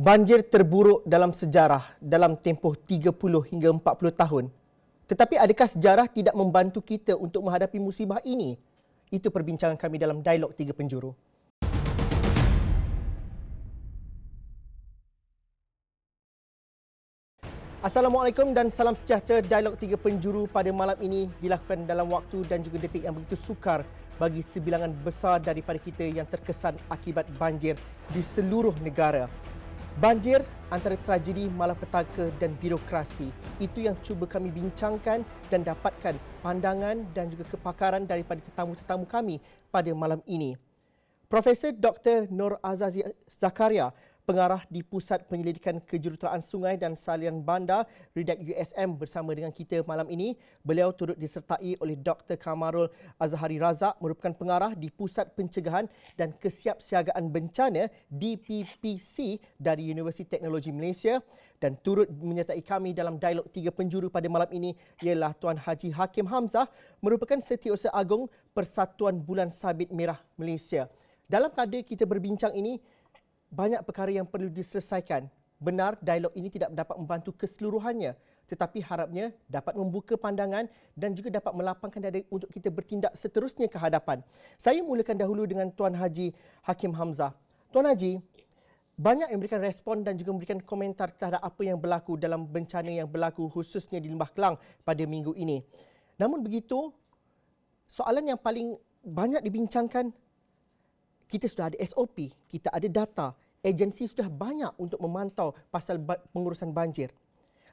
Banjir terburuk dalam sejarah dalam tempoh 30 hingga 40 tahun. Tetapi adakah sejarah tidak membantu kita untuk menghadapi musibah ini? Itu perbincangan kami dalam Dialog Tiga Penjuru. Assalamualaikum dan salam sejahtera. Dialog Tiga Penjuru pada malam ini dilakukan dalam waktu dan juga detik yang begitu sukar bagi sebilangan besar daripada kita yang terkesan akibat banjir di seluruh negara. Banjir antara tragedi, malapetaka dan birokrasi. Itu yang cuba kami bincangkan dan dapatkan pandangan dan juga kepakaran daripada tetamu-tetamu kami pada malam ini. Profesor Dr. Nur Azazi Zakaria, pengarah di Pusat Penyelidikan Kejuruteraan Sungai dan Salian Bandar Ridak USM bersama dengan kita malam ini. Beliau turut disertai oleh Dr. Kamarul Azhari Razak, merupakan pengarah di Pusat Pencegahan dan Kesiapsiagaan Bencana DPPC dari Universiti Teknologi Malaysia, dan turut menyertai kami dalam Dialog Tiga Penjuru pada malam ini ialah Tuan Haji Hakim Hamzah, merupakan Setiausaha Agong Persatuan Bulan Sabit Merah Malaysia. Dalam kada kita berbincang ini, banyak perkara yang perlu diselesaikan. Benar, dialog ini tidak dapat membantu keseluruhannya, tetapi harapnya dapat membuka pandangan dan juga dapat melapangkan dada untuk kita bertindak seterusnya ke hadapan. Saya mulakan dahulu dengan Tuan Haji Hakim Hamzah. Tuan Haji, banyak yang memberikan respon dan juga memberikan komentar terhadap apa yang berlaku dalam bencana yang berlaku khususnya di Lembah Kelang pada minggu ini. Namun begitu, soalan yang paling banyak dibincangkan, kita sudah ada SOP, kita ada data, agensi sudah banyak untuk memantau pasal pengurusan banjir.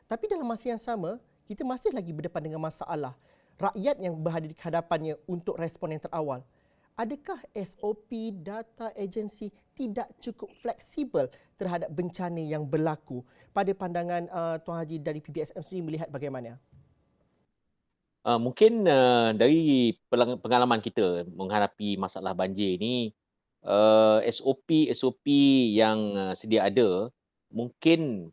Tapi dalam masa yang sama, kita masih lagi berdepan dengan masalah rakyat yang berada di hadapannya untuk respon yang terawal. Adakah SOP, data, agensi tidak cukup fleksibel terhadap bencana yang berlaku? Pada pandangan Tuan Haji dari PBSM sendiri melihat bagaimana? Mungkin dari pengalaman kita menghadapi masalah banjir ini, SOP yang sedia ada mungkin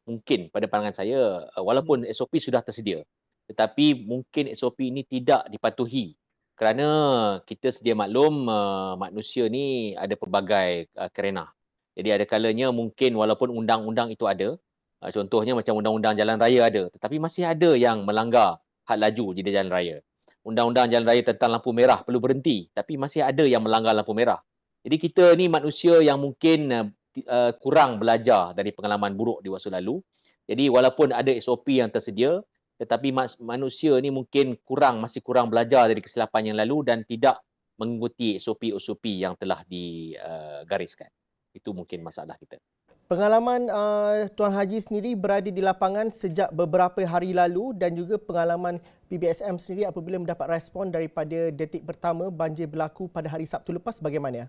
pada pandangan saya, walaupun SOP sudah tersedia, tetapi mungkin SOP ini tidak dipatuhi kerana kita sedia maklum, manusia ni ada pelbagai kerenah. Jadi ada kalanya mungkin walaupun undang-undang itu ada, contohnya macam undang-undang jalan raya ada, tetapi masih ada yang melanggar had laju di jalan raya. Undang-undang jalan raya tentang lampu merah perlu berhenti, tapi masih ada yang melanggar lampu merah. Jadi kita ni manusia yang mungkin kurang belajar dari pengalaman buruk di masa lalu. Jadi walaupun ada SOP yang tersedia, tetapi manusia ni mungkin masih kurang belajar dari kesilapan yang lalu dan tidak mengikuti SOP yang telah digariskan. Itu mungkin masalah kita. Pengalaman Tuan Haji sendiri berada di lapangan sejak beberapa hari lalu dan juga pengalaman PBSM sendiri apabila mendapat respon daripada detik pertama banjir berlaku pada hari Sabtu lepas, bagaimana?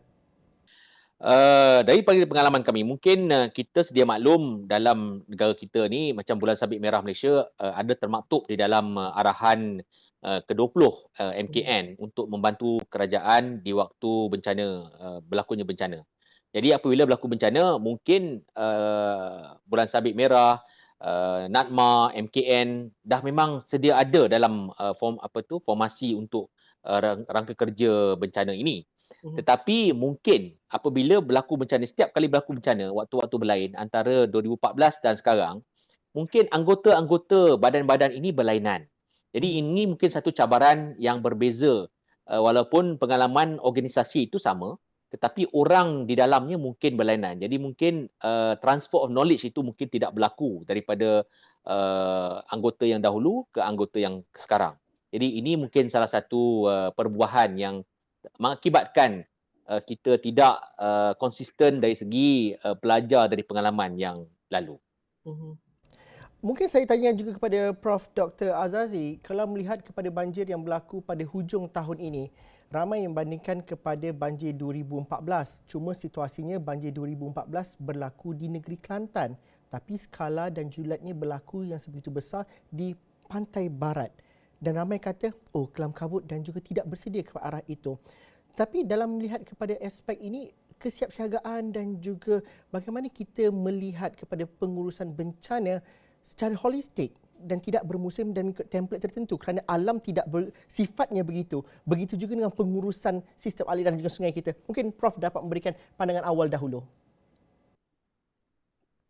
Daripada pengalaman kami, mungkin kita sedia maklum dalam negara kita ni, macam Bulan Sabit Merah Malaysia, ada termaktub di dalam arahan ke-20 MKN untuk membantu kerajaan di waktu bencana, berlakunya bencana. Jadi apabila berlaku bencana, mungkin Bulan Sabit Merah, NADMA, MKN dah memang sedia ada dalam formasi untuk rangka kerja bencana ini. Tetapi mungkin apabila berlaku bencana, setiap kali berlaku bencana, waktu-waktu berlain antara 2014 dan sekarang, mungkin anggota-anggota badan-badan ini berlainan. Jadi ini mungkin satu cabaran yang berbeza, walaupun pengalaman organisasi itu sama, tetapi orang di dalamnya mungkin berlainan. Jadi mungkin transfer of knowledge itu mungkin tidak berlaku daripada anggota yang dahulu ke anggota yang sekarang. Jadi ini mungkin salah satu perbuahan yang mengakibatkan kita tidak konsisten dari segi belajar dari pengalaman yang lalu. Mungkin saya tanya juga kepada Prof. Dr. Azazi, kalau melihat kepada banjir yang berlaku pada hujung tahun ini, ramai yang bandingkan kepada banjir 2014. Cuma situasinya banjir 2014 berlaku di negeri Kelantan, tapi skala dan julatnya berlaku yang sebegitu besar di pantai barat. Dan ramai kata, kelam kabut dan juga tidak bersedia ke arah itu. Tapi dalam melihat kepada aspek ini, kesiapsiagaan dan juga bagaimana kita melihat kepada pengurusan bencana secara holistik dan tidak bermusim dan mengikut template tertentu kerana alam tidak sifatnya begitu. Begitu juga dengan pengurusan sistem aliran dan juga sungai kita. Mungkin Prof dapat memberikan pandangan awal dahulu.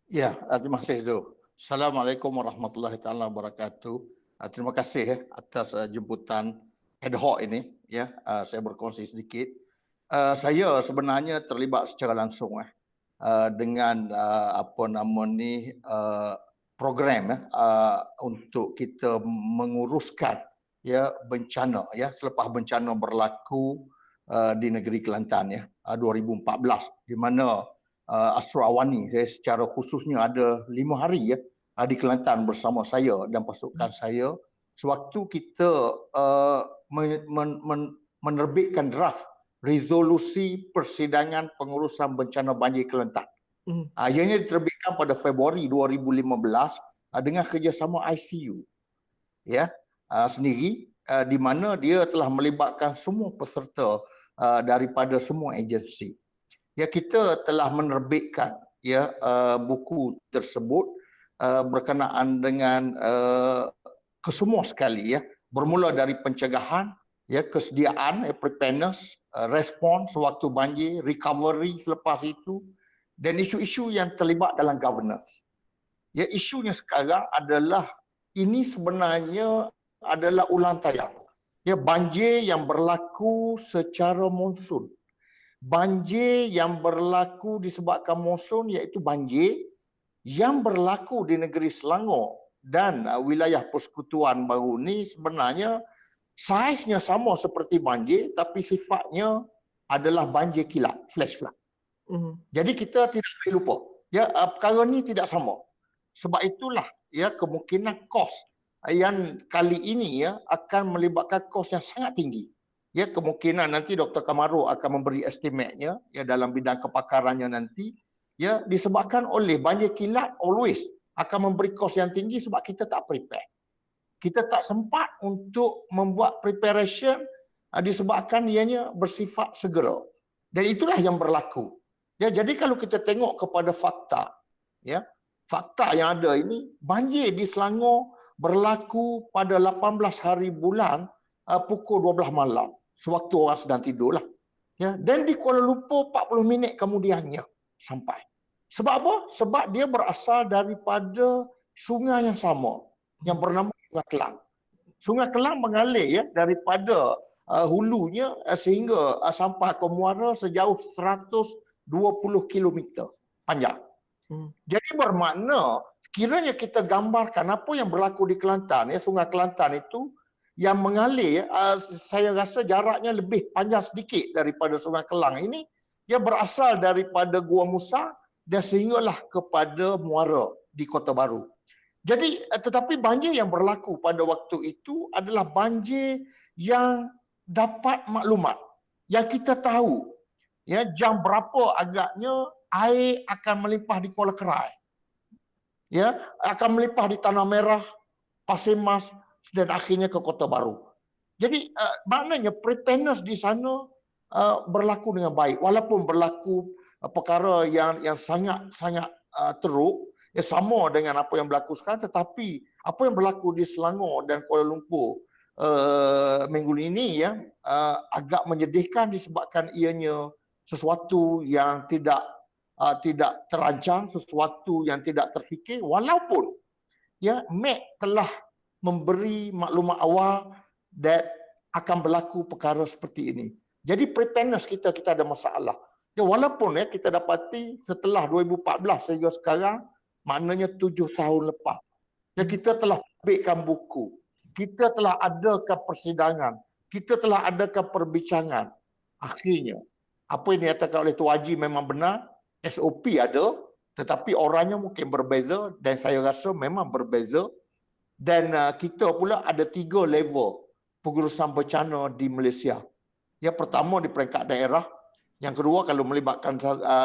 Ya, terima kasih Zul. Assalamualaikum warahmatullahi taala wabarakatuh. Terima kasih atas jemputan ad hoc ini. Ya, saya berkongsi sedikit. Saya sebenarnya terlibat secara langsung dengan program untuk kita menguruskan bencana selepas bencana berlaku di negeri Kelantan 2014, di mana Asra Awani saya secara khususnya ada 5 hari di Kelantan bersama saya dan pasukan saya sewaktu kita menerbitkan draft resolusi persidangan pengurusan bencana banjir Kelantan. Ianya diterbitkan pada Februari 2015 dengan kerjasama ICU sendiri, di mana dia telah melibatkan semua peserta daripada semua agensi. Kita telah menerbitkan buku tersebut berkenaan dengan kesemua sekali bermula dari pencegahan, kesediaan, preparedness, respon sewaktu banjir, recovery selepas itu, dan isu-isu yang terlibat dalam governance. Isunya sekarang adalah ini sebenarnya adalah ulang tayang. Banjir yang berlaku secara monsun. Banjir yang berlaku disebabkan monsun iaitu banjir yang berlaku di negeri Selangor dan wilayah persekutuan baru ni sebenarnya saiznya sama seperti banjir tapi sifatnya adalah banjir kilat, flash flood. Jadi kita tidak boleh lupa. Perkara ni tidak sama. Sebab itulah kemungkinan kos yang kali ini akan melibatkan kos yang sangat tinggi. Kemungkinan nanti Dr. Kamaru akan memberi estimate-nya dalam bidang kepakarannya nanti disebabkan oleh banjir kilat always akan memberi kos yang tinggi sebab kita tak prepare. Kita tak sempat untuk membuat preparation disebabkan ianya bersifat segera. Dan itulah yang berlaku. Jadi kalau kita tengok kepada fakta, fakta yang ada ini, banjir di Selangor berlaku pada 18 hari bulan pukul 12 malam. Sewaktu orang sedang tidur lah. Dan di Kuala Lumpur 40 minit kemudiannya sampai. Sebab apa? Sebab dia berasal daripada sungai yang sama yang bernama Sungai Kelang. Sungai Kelang mengalir daripada hulunya sehingga sampai ke muara sejauh 120 km panjang. Jadi bermakna kiranya kita gambarkan apa yang berlaku di Kelantan, Sungai Kelantan itu yang mengalir, saya rasa jaraknya lebih panjang sedikit daripada Sungai Kelang ini. Dia berasal daripada Gua Musa dan sehinggalah kepada muara di Kota Baru. Jadi tetapi banjir yang berlaku pada waktu itu adalah banjir yang dapat maklumat, yang kita tahu jam berapa agaknya air akan melimpah di Kuala Kerai, akan melimpah di Tanah Merah, Pasir Mas dan akhirnya ke Kota Baru. Jadi maknanya preparedness di sana berlaku dengan baik, walaupun berlaku perkara yang sangat teruk sama dengan apa yang berlaku sekarang, tetapi apa yang berlaku di Selangor dan Kuala Lumpur minggu ini agak menyedihkan disebabkan ianya sesuatu yang tidak terancang, sesuatu yang tidak terfikir, walaupun MEC telah memberi maklumat awal that akan berlaku perkara seperti ini. Jadi preparedness kita ada masalah. Walaupun kita dapati setelah 2014 sehingga sekarang, maknanya 7 tahun lepas. Kita telah terbitkan buku. Kita telah adakan persidangan. Kita telah adakan perbincangan. Akhirnya, apa yang dikatakan oleh Tuan Haji memang benar, SOP ada, tetapi orangnya mungkin berbeza dan saya rasa memang berbeza. Dan kita pula ada 3 level pengurusan bencana di Malaysia. Yang pertama di peringkat daerah. Yang kedua kalau melibatkan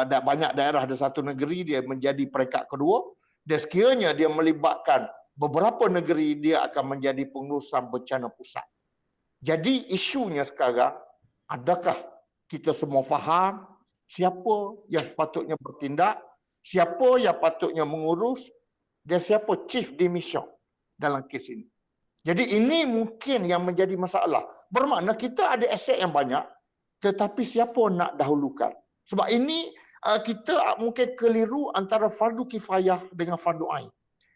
banyak daerah ada satu negeri, dia menjadi peringkat kedua. Dan sekiranya dia melibatkan beberapa negeri, dia akan menjadi pengurusan bencana pusat. Jadi isunya sekarang, adakah kita semua faham siapa yang sepatutnya bertindak, siapa yang patutnya mengurus dan siapa chief di mission dalam kes ini. Jadi ini mungkin yang menjadi masalah. Bermakna kita ada aset yang banyak, tetapi siapa nak dahulukan? Sebab ini kita mungkin keliru antara fardu kifayah dengan fardu ain.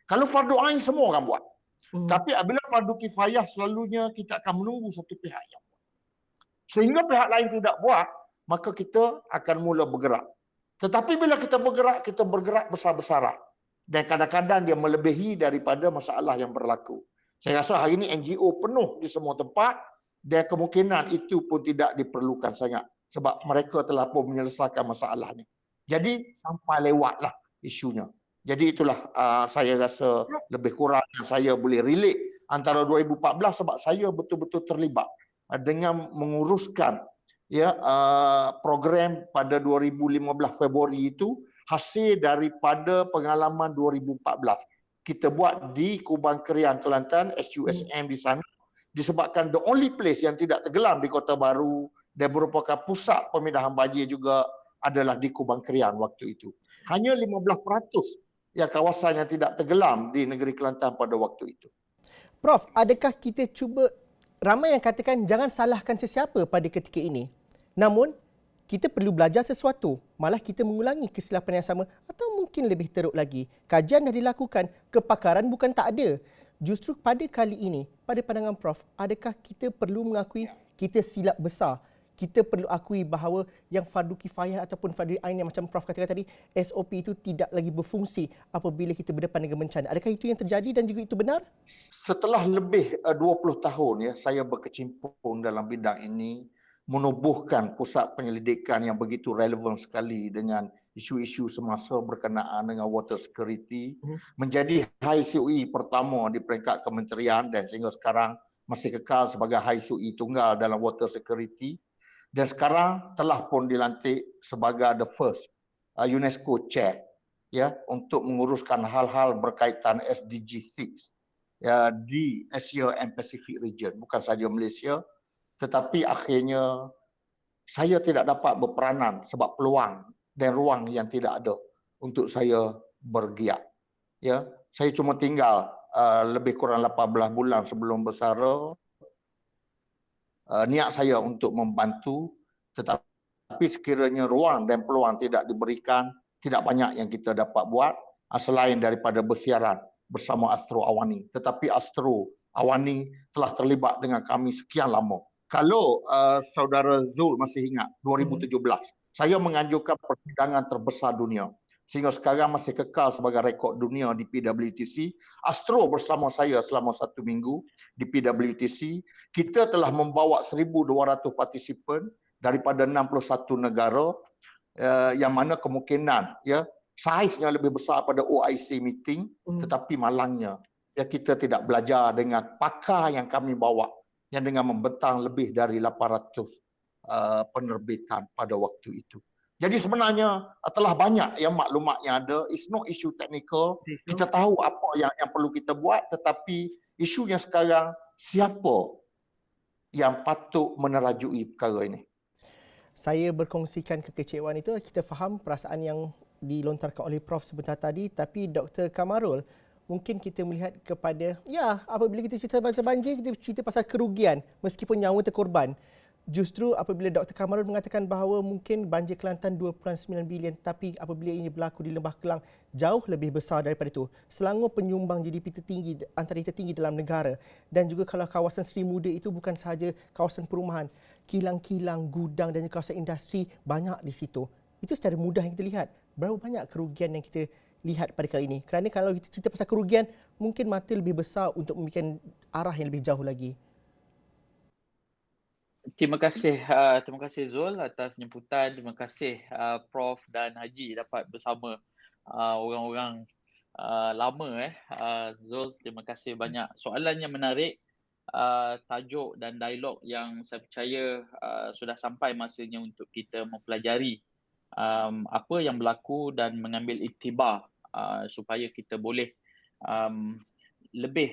Kalau fardu ain semua orang buat. Tapi apabila fardu kifayah selalunya kita akan menunggu satu pihak yang buat. Sehingga pihak lain tidak buat, maka kita akan mula bergerak. Tetapi bila kita bergerak besar-besaran. Dan kadang-kadang dia melebihi daripada masalah yang berlaku. Saya rasa hari ini NGO penuh di semua tempat dan kemungkinan itu pun tidak diperlukan sangat sebab mereka telah pun menyelesaikan masalahnya. Jadi sampai lewatlah isunya. Jadi itulah saya rasa lebih kurang yang saya boleh relate antara 2014 sebab saya betul-betul terlibat dengan menguruskan program pada 2015 Februari itu hasil daripada pengalaman 2014. Kita buat di Kubang Kerian, Kelantan, SUSM di sana. Disebabkan the only place yang tidak tenggelam di Kota Baru dan merupakan pusat pemindahan banjir juga adalah di Kubang Kerian waktu itu. Hanya 15% yang kawasan yang tidak tenggelam di negeri Kelantan pada waktu itu. Prof, adakah kita cuba, ramai yang katakan jangan salahkan sesiapa pada ketika ini. Namun, kita perlu belajar sesuatu. Malah kita mengulangi kesilapan yang sama atau mungkin lebih teruk lagi. Kajian dah dilakukan, kepakaran bukan tak ada. Justru pada kali ini, pada pandangan Prof, adakah kita perlu mengakui kita silap besar? Kita perlu akui bahawa yang fardu kifayah ataupun fardu ain yang macam Prof katakan tadi, SOP itu tidak lagi berfungsi apabila kita berdepan dengan bencana. Adakah itu yang terjadi dan juga itu benar? Setelah lebih 20 tahun saya berkecimpung dalam bidang ini, menubuhkan pusat penyelidikan yang begitu relevan sekali dengan isu-isu semasa berkenaan dengan water security, menjadi High COE pertama di peringkat kementerian dan sehingga sekarang masih kekal sebagai High COE tunggal dalam water security. Dan sekarang telah pun dilantik sebagai the first UNESCO Chair untuk menguruskan hal-hal berkaitan SDG 6 di Asia and Pacific region, bukan saja Malaysia, tetapi akhirnya saya tidak dapat berperanan sebab peluang dan ruang yang tidak ada untuk saya bergiat. Saya cuma tinggal lebih kurang 18 bulan sebelum bersara. Niat saya untuk membantu, tetapi sekiranya ruang dan peluang tidak diberikan, tidak banyak yang kita dapat buat selain daripada bersiaran bersama Astro Awani. Tetapi Astro Awani telah terlibat dengan kami sekian lama. Kalau saudara Zul masih ingat, 2017, saya menganjurkan persidangan terbesar dunia. Sehingga sekarang masih kekal sebagai rekod dunia di PWTC. Astro bersama saya selama 1 minggu di PWTC. Kita telah membawa 1,200 partisipan daripada 61 negara yang mana kemungkinan saiznya lebih besar pada OIC meeting, tetapi malangnya kita tidak belajar dengan pakar yang kami bawa yang dengan membentang lebih dari 800 penerbitan pada waktu itu. Jadi sebenarnya telah banyak yang maklumat yang ada. It's not issue technical. Kita tahu apa yang perlu kita buat, tetapi isunya sekarang siapa yang patut menerajui perkara ini. Saya berkongsikan kekecewaan itu, kita faham perasaan yang dilontarkan oleh Prof sebentar tadi, tapi Dr. Kamarul, mungkin kita melihat kepada, apabila kita cerita pasal banjir, kita cerita pasal kerugian meskipun nyawa terkorban. Justru apabila Dr. Kamarul mengatakan bahawa mungkin banjir Kelantan 2.9 bilion, tapi apabila ini berlaku di Lembah Kelang jauh lebih besar daripada itu. Selangor penyumbang GDP tertinggi, antara tertinggi dalam negara. Dan juga kalau kawasan Seri Muda itu bukan sahaja kawasan perumahan, kilang-kilang, gudang dan juga kawasan industri banyak di situ. Itu secara mudah yang kita lihat. Berapa banyak kerugian yang kita lihat pada kali ini. Kerana kalau kita cerita pasal kerugian, mungkin mata lebih besar untuk memikirkan arah yang lebih jauh lagi. Terima kasih Zul atas jemputan. Terima kasih Prof dan Haji dapat bersama orang-orang lama. Zul, terima kasih banyak. Soalan yang menarik, tajuk dan dialog yang saya percaya sudah sampai masanya untuk kita mempelajari apa yang berlaku dan mengambil iktibar supaya kita boleh lebih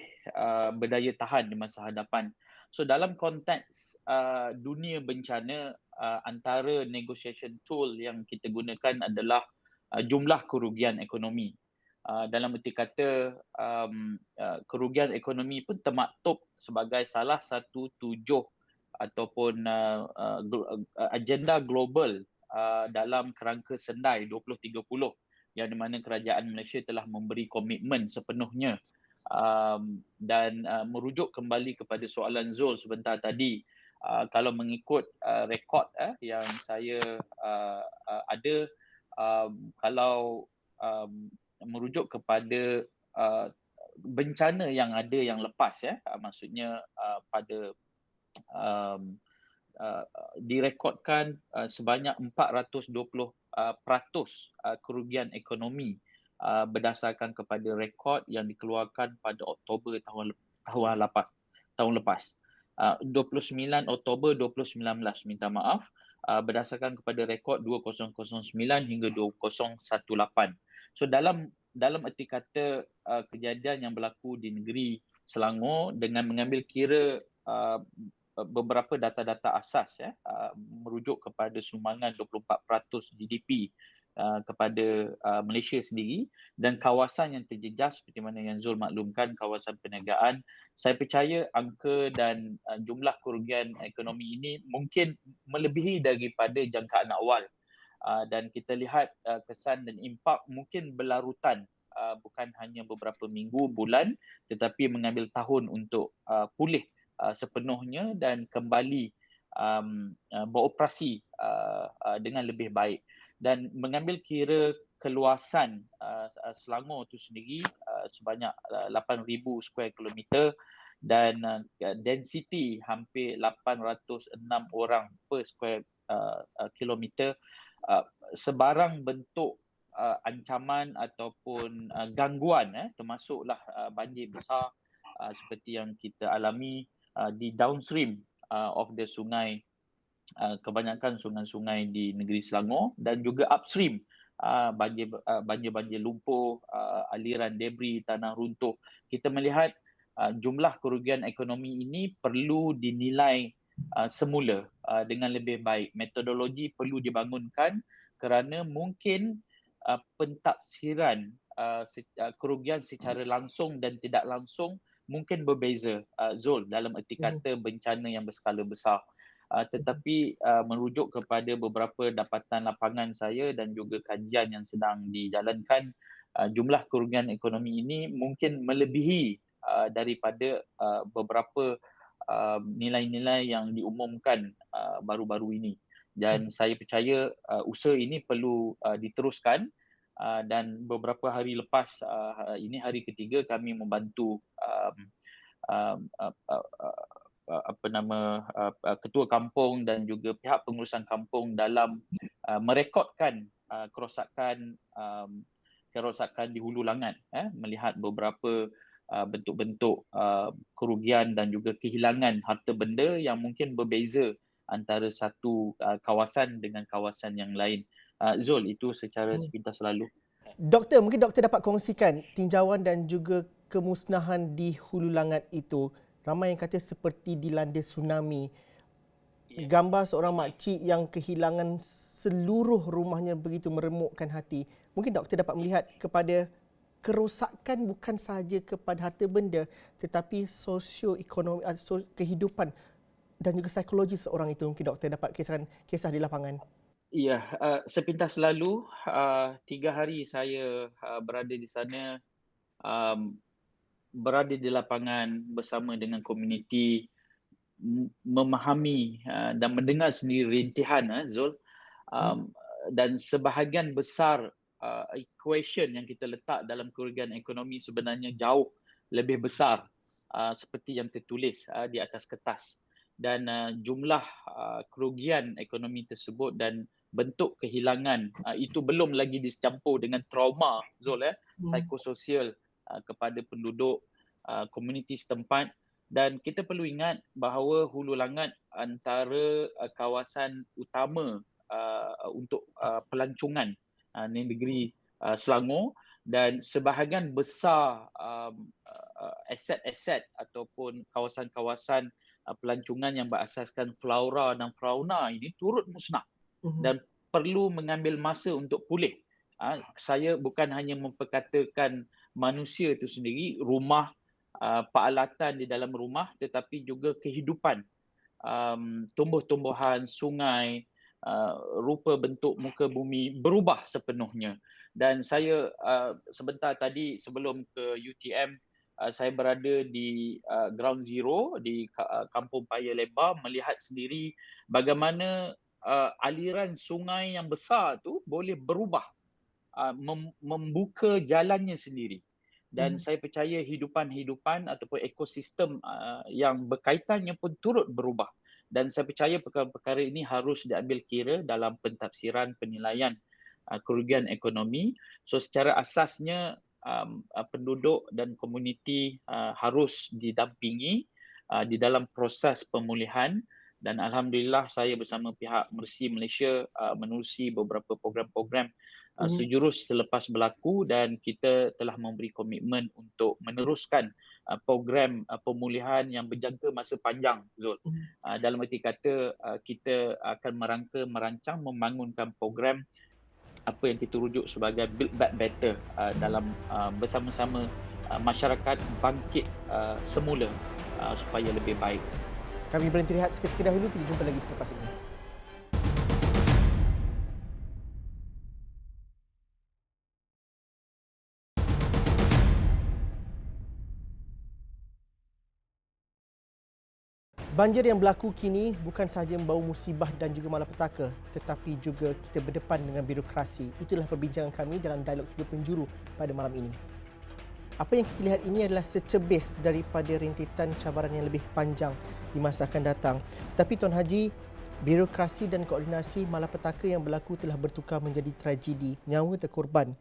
berdaya tahan di masa hadapan. So dalam konteks dunia bencana, antara negotiation tool yang kita gunakan adalah jumlah kerugian ekonomi. Dalam erti kata, kerugian ekonomi pun termaktub sebagai salah satu tujuh ataupun agenda global dalam kerangka Sendai 2030 yang di mana kerajaan Malaysia telah memberi komitmen sepenuhnya. Dan merujuk kembali kepada soalan Zul sebentar tadi, kalau mengikut rekod yang saya ada, kalau merujuk kepada bencana yang ada yang lepas, maksudnya pada direkodkan sebanyak 420% kerugian ekonomi berdasarkan kepada rekod yang dikeluarkan pada Oktober tahun lepas. 29 Oktober 2019, minta maaf, berdasarkan kepada rekod 2009 hingga 2018. So dalam erti kata kejadian yang berlaku di negeri Selangor dengan mengambil kira beberapa data-data asas merujuk kepada sumbangan 24% GDP kepada Malaysia sendiri dan kawasan yang terjejas seperti mana yang Zul maklumkan, kawasan perniagaan. Saya percaya angka dan jumlah kerugian ekonomi ini mungkin melebihi daripada jangkaan awal, dan kita lihat kesan dan impak mungkin berlarutan, bukan hanya beberapa minggu, bulan, tetapi mengambil tahun untuk pulih sepenuhnya dan kembali beroperasi dengan lebih baik. Dan mengambil kira keluasan Selangor itu sendiri sebanyak 8,000 square kilometer dan density hampir 806 orang per square kilometer. Sebarang bentuk ancaman ataupun gangguan termasuklah banjir besar seperti yang kita alami di downstream of the sungai, kebanyakan sungai-sungai di negeri Selangor, dan juga upstream banjir lumpur, aliran debris, tanah runtuh. Kita melihat jumlah kerugian ekonomi ini perlu dinilai semula dengan lebih baik. Metodologi perlu dibangunkan kerana mungkin pentaksiran kerugian secara langsung dan tidak langsung mungkin berbeza, Zul, dalam erti kata bencana yang berskala besar. Tetapi merujuk kepada beberapa dapatan lapangan saya dan juga kajian yang sedang dijalankan, jumlah kerugian ekonomi ini mungkin melebihi daripada beberapa nilai-nilai yang diumumkan baru-baru ini. Dan saya percaya usaha ini perlu diteruskan, dan beberapa hari lepas, ini hari ketiga kami membantu ketua kampung dan juga pihak pengurusan kampung dalam merekodkan kerosakan di Hulu Langat, melihat beberapa bentuk-bentuk kerugian dan juga kehilangan harta benda yang mungkin berbeza antara satu kawasan dengan kawasan yang lain. Zul, itu secara sepintas lalu. Doktor, mungkin doktor dapat kongsikan tinjauan dan juga kemusnahan di Hulu Langat itu. Ramai yang kata seperti dilanda tsunami. Gambar seorang makcik yang kehilangan seluruh rumahnya begitu meremukkan hati. Mungkin doktor dapat melihat kepada kerosakan bukan sahaja kepada harta benda tetapi sosioekonomi, kehidupan dan juga psikologi seorang itu. Mungkin doktor dapat kisah di lapangan. Ya, sepintas lalu 3 hari saya berada di sana, berada di lapangan bersama dengan komuniti, memahami dan mendengar sendiri rintihan, Zul, dan sebahagian besar equation yang kita letak dalam kerugian ekonomi sebenarnya jauh lebih besar seperti yang tertulis di atas kertas, dan jumlah kerugian ekonomi tersebut dan bentuk kehilangan itu belum lagi dicampur dengan trauma, Zul, psikososial kepada penduduk komuniti setempat. Dan kita perlu ingat bahawa Hulu Langat antara kawasan utama untuk pelancongan negeri Selangor, dan sebahagian besar aset-aset ataupun kawasan-kawasan pelancongan yang berasaskan flora dan fauna ini turut musnah dan perlu mengambil masa untuk pulih. Saya bukan hanya memperkatakan manusia itu sendiri, rumah, peralatan di dalam rumah, tetapi juga kehidupan, tumbuh-tumbuhan, sungai, rupa bentuk muka bumi berubah sepenuhnya. Dan saya sebentar tadi sebelum ke UTM, saya berada di ground zero di Kampung Paya Lebar, melihat sendiri bagaimana aliran sungai yang besar tu boleh berubah, membuka jalannya sendiri. Dan saya percaya hidupan-hidupan ataupun ekosistem yang berkaitannya pun turut berubah. Dan saya percaya perkara-perkara ini harus diambil kira dalam pentafsiran penilaian kerugian ekonomi. So secara asasnya penduduk dan komuniti harus didampingi di dalam proses pemulihan. Dan alhamdulillah saya bersama pihak Mercy Malaysia menerusi beberapa program-program sejurus selepas berlaku, dan kita telah memberi komitmen untuk meneruskan program pemulihan yang berjangka masa panjang, Zul. Dalam erti kata kita akan merancang membangunkan program apa yang kita rujuk sebagai Build Back Better dalam bersama-sama masyarakat bangkit semula supaya lebih baik. Kami berhenti rehat seketika dahulu, kita jumpa lagi selepas ini. Banjir yang berlaku kini bukan sahaja membawa musibah dan juga malapetaka, tetapi juga kita berdepan dengan birokrasi. Itulah perbincangan kami dalam Dialog Tiga Penjuru pada malam ini. Apa yang kita lihat ini adalah secebis daripada rentetan cabaran yang lebih panjang di masa akan datang. Tetapi Tuan Haji, birokrasi dan koordinasi malapetaka yang berlaku telah bertukar menjadi tragedi, nyawa terkorban.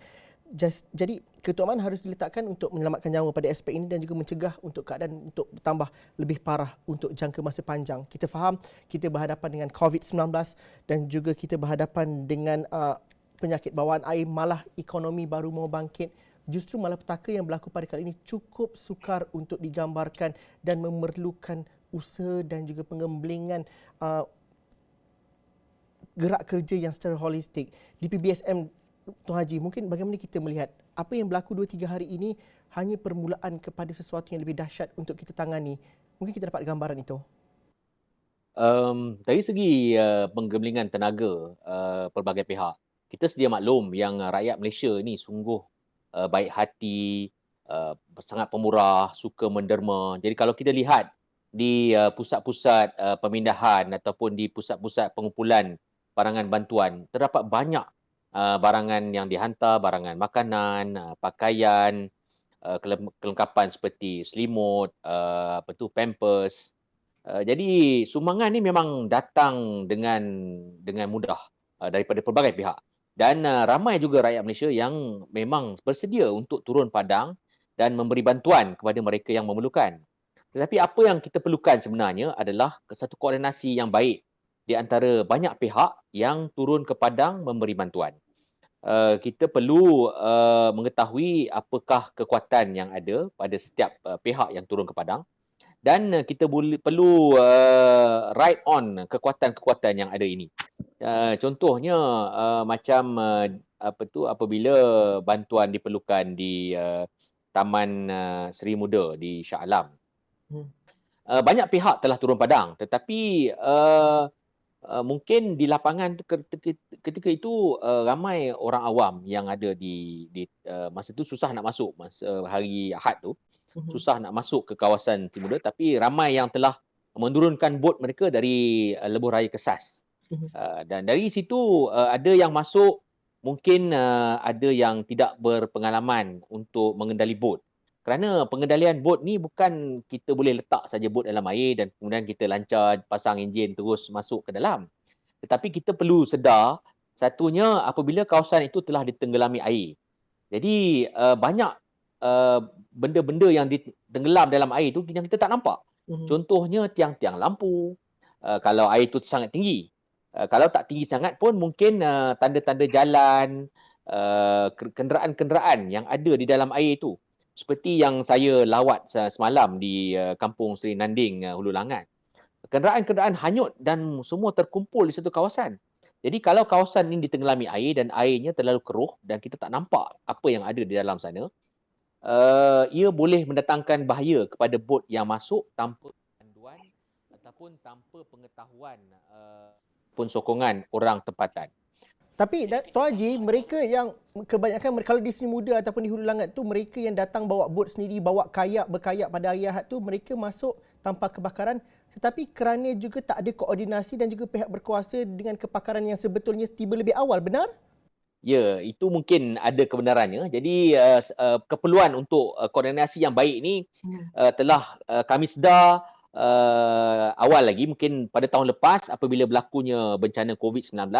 Jadi Ketua Aman harus diletakkan untuk menyelamatkan nyawa pada aspek ini dan juga mencegah untuk keadaan untuk bertambah lebih parah untuk jangka masa panjang. Kita faham kita berhadapan dengan COVID-19 dan juga kita berhadapan dengan penyakit bawaan air, malah ekonomi baru mau bangkit. Justru malapetaka yang berlaku pada kali ini cukup sukar untuk digambarkan dan memerlukan usaha dan juga pengembelingan gerak kerja yang secara holistik. Di PBSM, Tuan Haji, mungkin bagaimana kita melihat apa yang berlaku 2-3 hari ini hanya permulaan kepada sesuatu yang lebih dahsyat untuk kita tangani. Mungkin kita dapat gambaran itu. Dari segi penggemblingan tenaga pelbagai pihak, kita sedia maklum yang rakyat Malaysia ni sungguh baik hati, sangat pemurah, suka menderma. Jadi kalau kita lihat di pusat-pusat pemindahan ataupun di pusat-pusat pengumpulan barangan bantuan, terdapat banyak barangan yang dihantar, barangan makanan, pakaian, kelengkapan seperti selimut, pampers. Jadi sumbangan ni memang datang dengan mudah daripada pelbagai pihak. Dan ramai juga rakyat Malaysia yang memang bersedia untuk turun padang dan memberi bantuan kepada mereka yang memerlukan. Tetapi apa yang kita perlukan sebenarnya adalah satu koordinasi yang baik di antara banyak pihak yang turun ke padang memberi bantuan. Kita perlu mengetahui apakah kekuatan yang ada pada setiap pihak yang turun ke padang, dan kita perlu ride on kekuatan-kekuatan yang ada ini. Contohnya macam apabila bantuan diperlukan di Taman Seri Muda di Shah Alam. Banyak pihak telah turun padang, tetapi mungkin di lapangan ketika itu ramai orang awam yang ada di masa itu susah nak masuk, masa hari Ahad tu susah nak masuk ke kawasan Seri Muda, tapi ramai yang telah menurunkan bot mereka dari Lebuh Raya Kesas. Dan dari situ ada yang masuk, mungkin ada yang tidak berpengalaman untuk mengendali bot. Kerana pengendalian bot ni bukan kita boleh letak saja bot dalam air dan kemudian kita lancar pasang enjin terus masuk ke dalam. Tetapi kita perlu sedar, satunya apabila kawasan itu telah ditenggelami air. Jadi banyak benda-benda yang ditenggelam dalam air itu yang kita tak nampak. Contohnya tiang-tiang lampu, kalau air itu sangat tinggi. Kalau tak tinggi sangat pun mungkin tanda-tanda jalan, kenderaan-kenderaan yang ada di dalam air itu. Seperti yang saya lawat semalam di Kampung Seri Nanding, Hulu Langat. Kenderaan-kenderaan hanyut dan semua terkumpul di satu kawasan. Jadi kalau kawasan ini ditenggelami air dan airnya terlalu keruh dan kita tak nampak apa yang ada di dalam sana, ia boleh mendatangkan bahaya kepada bot yang masuk tanpa panduan ataupun tanpa pengetahuan pun sokongan orang tempatan. Tapi Tuan Haji, mereka yang kebanyakan kalau di Seri Muda ataupun di Hulu Langat tu, mereka yang datang bawa bot sendiri, bawa berkayak pada hari Ahad tu, mereka masuk tanpa kebakaran, tetapi kerana juga tak ada koordinasi dan juga pihak berkuasa dengan kepakaran yang sebetulnya tiba lebih awal, benar? Ya, itu mungkin ada kebenarannya. Jadi keperluan untuk koordinasi yang baik ni telah kami sedar awal lagi, mungkin pada tahun lepas apabila berlakunya bencana COVID-19,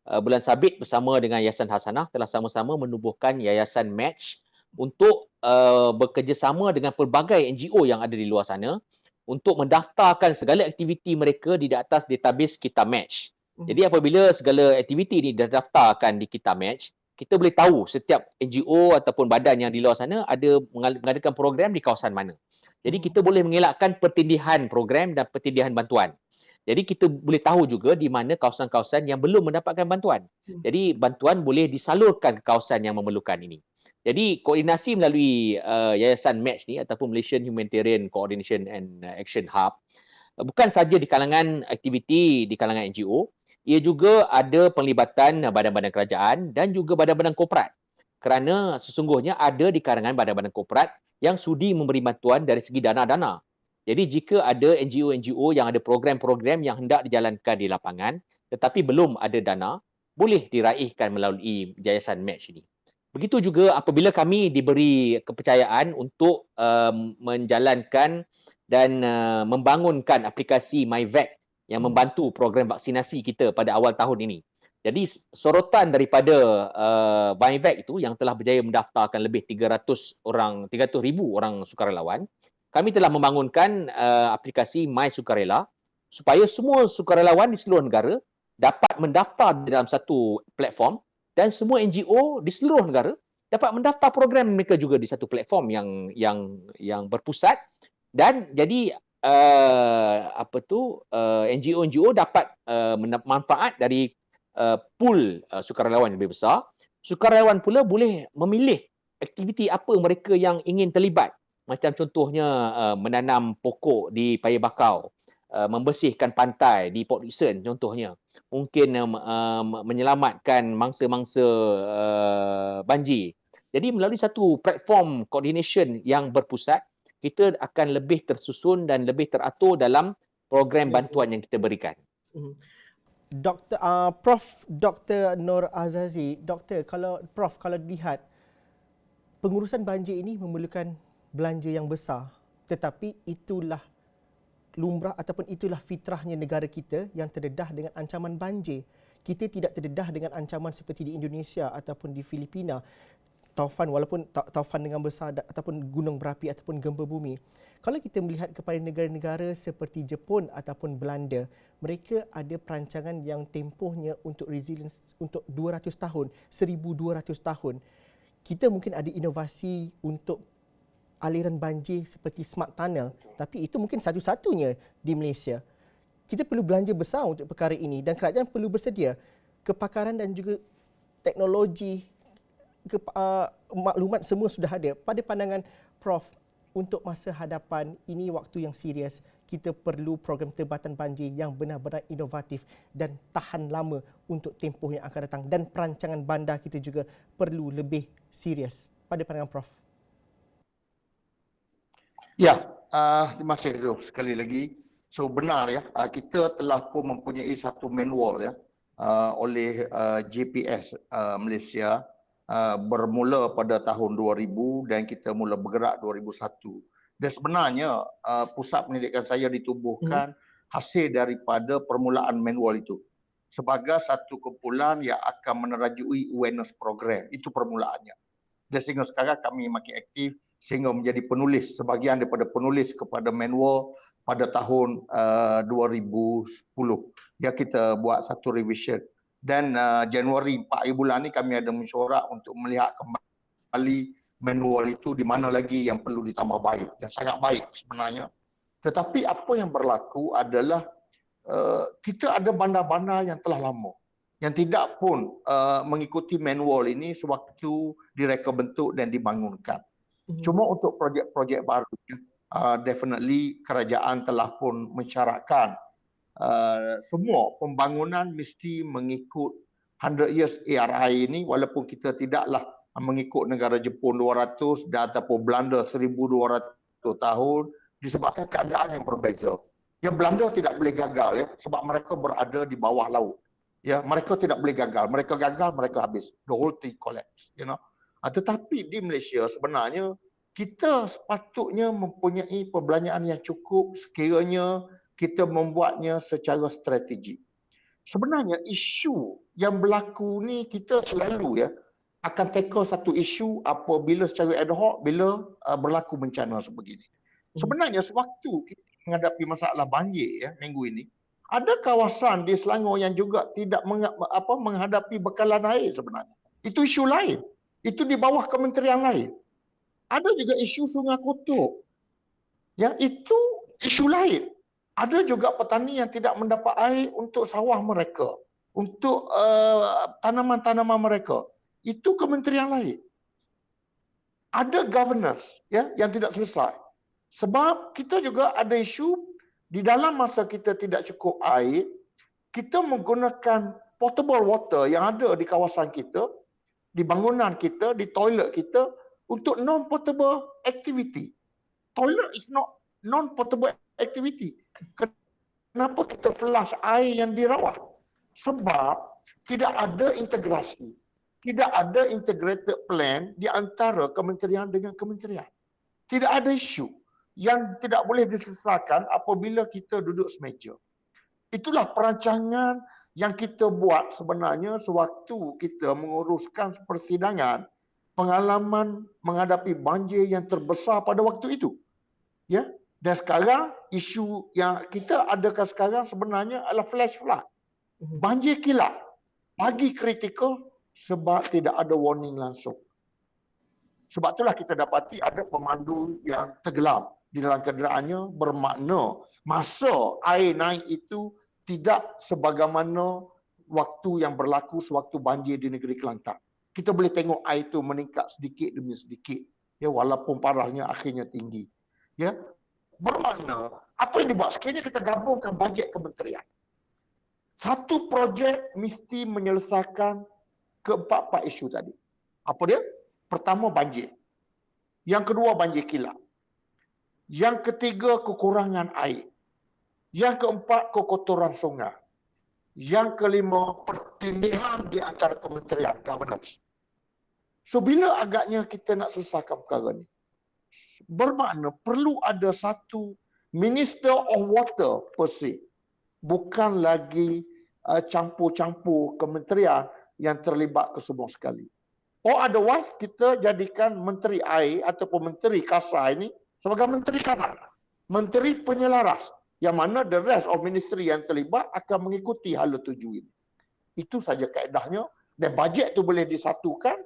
Bulan Sabit bersama dengan Yayasan Hasanah telah sama-sama menubuhkan Yayasan Match untuk bekerjasama dengan pelbagai NGO yang ada di luar sana untuk mendaftarkan segala aktiviti mereka di atas database Kita Match. Jadi apabila segala aktiviti ini didaftarkan di Kita Match, kita boleh tahu setiap NGO ataupun badan yang di luar sana ada mengadakan program di kawasan mana. Jadi kita boleh mengelakkan pertindihan program dan pertindihan bantuan. Jadi kita boleh tahu juga di mana kawasan-kawasan yang belum mendapatkan bantuan. Jadi bantuan boleh disalurkan ke kawasan yang memerlukan ini. Jadi koordinasi melalui Yayasan Match ni ataupun Malaysian Humanitarian Coordination and Action Hub bukan saja di kalangan aktiviti di kalangan NGO, ia juga ada penglibatan badan-badan kerajaan dan juga badan-badan korporat. Kerana sesungguhnya ada di kalangan badan-badan korporat yang sudi memberi bantuan dari segi dana-dana. Jadi jika ada NGO-NGO yang ada program-program yang hendak dijalankan di lapangan tetapi belum ada dana, boleh diraihkan melalui Yayasan Match ini. Begitu juga apabila kami diberi kepercayaan untuk menjalankan dan membangunkan aplikasi MyVac yang membantu program vaksinasi kita pada awal tahun ini. Jadi sorotan daripada MyVac itu yang telah berjaya mendaftarkan lebih 300,000 orang sukarelawan, kami telah membangunkan aplikasi My Sukarela supaya semua sukarelawan di seluruh negara dapat mendaftar dalam satu platform dan semua NGO di seluruh negara dapat mendaftar program mereka juga di satu platform yang berpusat, dan jadi NGO dapat manfaat dari pool sukarelawan yang lebih besar. Sukarelawan pula boleh memilih aktiviti apa mereka yang ingin terlibat. Macam contohnya menanam pokok di Paya Bakau, membersihkan pantai di Port Dickson contohnya. Mungkin menyelamatkan mangsa-mangsa banjir. Jadi melalui satu platform coordination yang berpusat, kita akan lebih tersusun dan lebih teratur dalam program bantuan yang kita berikan. Prof. Dr. Nur Azazi, Doktor, kalau dilihat pengurusan banjir ini memerlukan belanja yang besar, tetapi itulah lumrah ataupun itulah fitrahnya negara kita yang terdedah dengan ancaman banjir. Kita tidak terdedah dengan ancaman seperti di Indonesia ataupun di Filipina, taufan, walaupun taufan dengan besar ataupun gunung berapi ataupun gempa bumi. Kalau kita melihat kepada negara-negara seperti Jepun ataupun Belanda, mereka ada perancangan yang tempohnya untuk resilience untuk 200 tahun, 1200 tahun. Kita mungkin ada inovasi untuk aliran banjir seperti smart tunnel, tapi itu mungkin satu-satunya di Malaysia. Kita perlu belanja besar untuk perkara ini dan kerajaan perlu bersedia kepakaran dan juga teknologi, maklumat semua sudah ada. Pada pandangan Prof, untuk masa hadapan ini waktu yang serius, kita perlu program tempatan banjir yang benar-benar inovatif dan tahan lama untuk tempoh yang akan datang, dan perancangan bandar kita juga perlu lebih serius. Pada pandangan Prof. Ya, terima kasih Zul sekali lagi. So benar ya, kita telah pun mempunyai satu manual ya oleh JPS Malaysia bermula pada tahun 2000 dan kita mula bergerak 2001. Dan sebenarnya pusat pendidikan saya ditubuhkan hasil daripada permulaan manual itu sebagai satu kumpulan yang akan menerajui awareness program. Itu permulaannya. Dan sehingga sekarang kami makin aktif sehingga menjadi penulis, sebahagian daripada penulis kepada manual pada tahun 2010. Ya, kita buat satu revision. Dan Januari 4 bulan ni kami ada mesyuarat untuk melihat kembali manual itu di mana lagi yang perlu ditambah baik. Dan sangat baik sebenarnya. Tetapi apa yang berlaku adalah kita ada bandar-bandar yang telah lama, yang tidak pun mengikuti manual ini sewaktu direka bentuk dan dibangunkan. Cuma untuk projek-projek baru, definitely kerajaan telah pun mensyaratkan semua pembangunan mesti mengikut 100 years ARI ini, walaupun kita tidaklah mengikut negara Jepun 200 dan ataupun Belanda 1200 tahun, disebabkan keadaan yang berbeza. Ya, Belanda tidak boleh gagal ya, sebab mereka berada di bawah laut. Ya, mereka tidak boleh gagal. Mereka gagal, mereka habis. The whole thing collapse, you know. Tetapi di Malaysia sebenarnya kita sepatutnya mempunyai perbelanjaan yang cukup sekiranya kita membuatnya secara strategik. Sebenarnya isu yang berlaku ni kita selalu ya akan tackle satu isu apabila secara ad hoc bila berlaku bencana sebegini. Sebenarnya sewaktu kita menghadapi masalah banjir ya minggu ini, ada kawasan di Selangor yang juga tidak menghadapi bekalan air sebenarnya. Itu isu lain. Itu di bawah kementerian lain. Ada juga isu Sungai Kotor. Ya, itu isu lain. Ada juga petani yang tidak mendapat air untuk sawah mereka, untuk tanaman-tanaman mereka. Itu kementerian lain. Ada governance ya yang tidak selesai. Sebab kita juga ada isu di dalam masa kita tidak cukup air, kita menggunakan potable water yang ada di kawasan kita, di bangunan kita, di toilet kita untuk non-potable activity. Toilet is not non-potable activity. Kenapa kita flush air yang dirawat? Sebab tidak ada integrasi. Tidak ada integrated plan di antara kementerian dengan kementerian. Tidak ada isu yang tidak boleh diselesaikan apabila kita duduk semeja. Itulah perancangan yang kita buat sebenarnya sewaktu kita menguruskan persidangan pengalaman menghadapi banjir yang terbesar pada waktu itu. Ya, dan sekarang isu yang kita adakan sekarang sebenarnya adalah flash flood. Banjir kilat. Lagi kritikal sebab tidak ada warning langsung. Sebab itulah kita dapati ada pemandu yang tenggelam di dalam kenderaannya, bermakna masa air naik itu tidak sebagaimana waktu yang berlaku sewaktu banjir di negeri Kelantan. Kita boleh tengok air itu meningkat sedikit demi sedikit. Ya, walaupun parahnya akhirnya tinggi. Ya, bermakna apa yang dibuat sekiranya kita gabungkan bajet kementerian. Satu projek mesti menyelesaikan keempat-empat isu tadi. Apa dia? Pertama, banjir. Yang kedua, banjir kilat. Yang ketiga, kekurangan air. Yang keempat, kekotoran sungai. Yang kelima, pertindihan di antara kementerian governance. So, bila agaknya kita nak selesaikan perkara ni? Bermakna perlu ada satu Minister of Water per se. Bukan lagi campur-campur kementerian yang terlibat ke semua sekali. Or otherwise, kita jadikan Menteri Air ataupun Menteri Kasar ini sebagai Menteri Kanan. Menteri Penyelaras. Yang mana the rest of ministry yang terlibat akan mengikuti hala tuju ini. Itu saja kaedahnya. Dan bajet itu boleh disatukan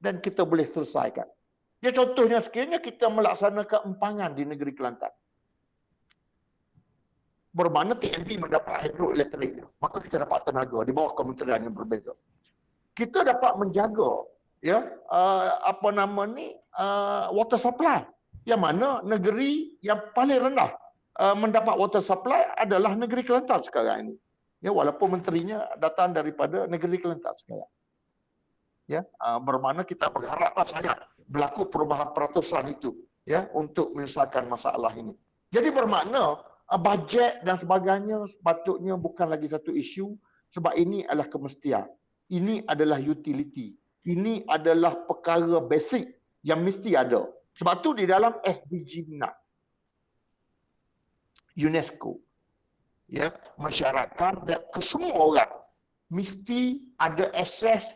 dan kita boleh selesaikan. Ya, contohnya sekiranya kita melaksanakan empangan di negeri Kelantan. Bermakna TNP mendapat hidroelektrik. Maka kita dapat tenaga di bawah kementerian yang berbeza. Kita dapat menjaga ya water supply. Yang mana negeri yang paling rendah mendapat water supply adalah negeri Kelantan sekarang ini. Ya, walaupun menterinya datang daripada negeri Kelantan sekarang. Ya, bermakna kita berharap sangat berlaku perubahan peratusan itu ya untuk menyelesaikan masalah ini. Jadi bermakna bajet dan sebagainya sepatutnya bukan lagi satu isu sebab ini adalah kemestian. Ini adalah utility. Ini adalah perkara basic yang mesti ada. Sebab tu di dalam SDG 6 UNESCO ya mensyaratkan ke semua orang mesti ada akses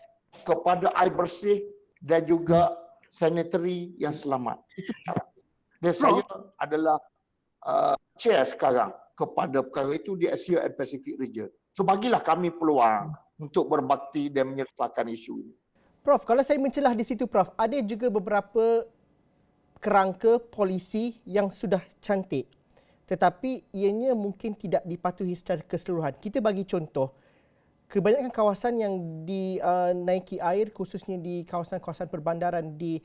kepada air bersih dan juga sanitary yang selamat. Itu syarat. Dan saya adalah chair sekarang kepada perkara itu di Asia and Pacific region. So bagilah kami peluang untuk berbakti dan menyelesaikan isu ini. Prof, kalau saya mencelah di situ Prof, ada juga beberapa kerangka polisi yang sudah cantik tetapi ianya mungkin tidak dipatuhi secara keseluruhan. Kita bagi contoh, kebanyakan kawasan yang dinaiki air khususnya di kawasan-kawasan perbandaran di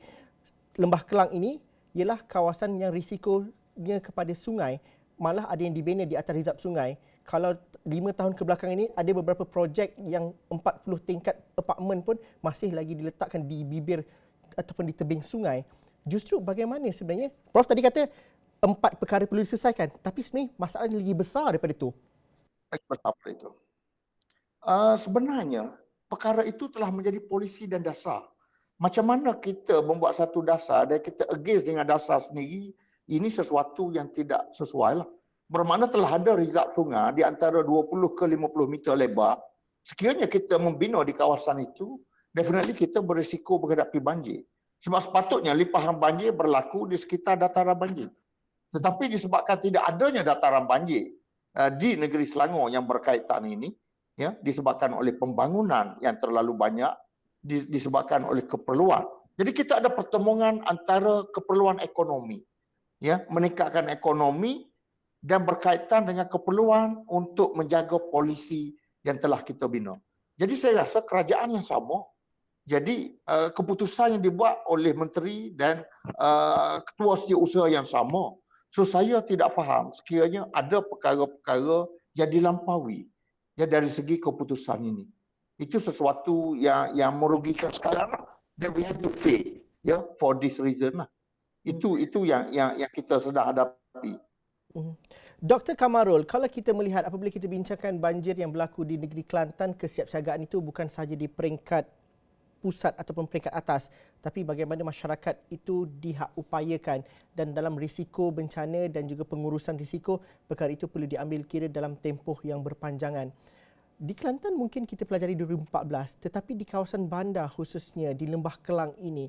Lembah Kelang ini ialah kawasan yang risikonya kepada sungai, malah ada yang dibina di atas rizab sungai kalau 5 tahun kebelakang ini ada beberapa projek yang 40 tingkat apartmen pun masih lagi diletakkan di bibir ataupun di tebing sungai. Justru bagaimana sebenarnya? Prof tadi kata 4 perkara perlu diselesaikan, tapi sebenarnya masalahnya lagi besar daripada itu. Betapa itu. Sebenarnya perkara itu telah menjadi polisi dan dasar. Macam mana kita membuat satu dasar dan kita against dengan dasar sendiri, ini sesuatu yang tidak sesuai lah. Bermakna telah ada reserve sungai di antara 20 ke 50 meter lebar. Sekiranya kita membina di kawasan itu, definitely kita berisiko menghadapi banjir. Sebab sepatutnya limpahan banjir berlaku di sekitar dataran banjir. Tetapi disebabkan tidak adanya dataran banjir di negeri Selangor yang berkaitan ini, ya, disebabkan oleh pembangunan yang terlalu banyak, disebabkan oleh keperluan. Jadi kita ada pertemuan antara keperluan ekonomi, ya, meningkatkan ekonomi dan berkaitan dengan keperluan untuk menjaga polisi yang telah kita bina. Jadi saya rasa kerajaan yang sama. Jadi keputusan yang dibuat oleh menteri dan ketua setiausaha yang sama. So saya tidak faham sekiranya ada perkara-perkara yang dilampaui ya dari segi keputusan ini. Itu sesuatu yang merugikan sekarang dan we have to pay ya for this reason lah. Itu yang kita sedang hadapi. Dr. Kamarul, kalau kita melihat apabila kita bincangkan banjir yang berlaku di negeri Kelantan, kesiapsiagaan itu bukan sahaja di peringkat pusat ataupun peringkat atas, tapi bagaimana masyarakat itu diupayakan dan dalam risiko bencana dan juga pengurusan risiko, perkara itu perlu diambil kira dalam tempoh yang berpanjangan. Di Kelantan mungkin kita pelajari 2014, tetapi di kawasan bandar khususnya di Lembah Kelang ini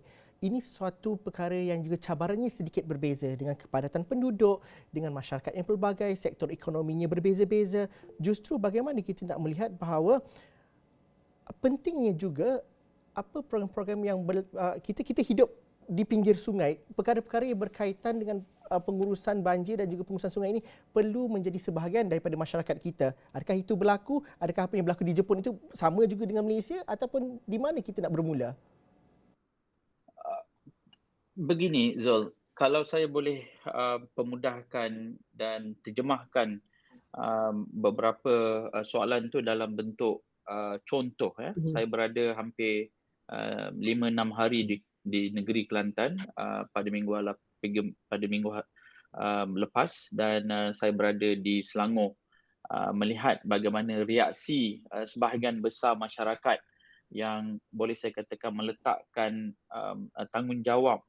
suatu perkara yang juga cabarannya sedikit berbeza dengan kepadatan penduduk, dengan masyarakat yang pelbagai, sektor ekonominya berbeza-beza. Justru bagaimana kita nak melihat bahawa pentingnya juga apa program-program yang kita hidup di pinggir sungai, perkara-perkara yang berkaitan dengan pengurusan banjir dan juga pengurusan sungai ini perlu menjadi sebahagian daripada masyarakat kita. Adakah itu berlaku? Adakah apa yang berlaku di Jepun itu sama juga dengan Malaysia ataupun di mana kita nak bermula? Begini Zul, kalau saya boleh pemudahkan dan terjemahkan beberapa soalan tu dalam bentuk contoh. Saya berada hampir 5-6 hari di negeri Kelantan pada minggu lepas dan saya berada di Selangor melihat bagaimana reaksi sebahagian besar masyarakat yang boleh saya katakan meletakkan tanggungjawab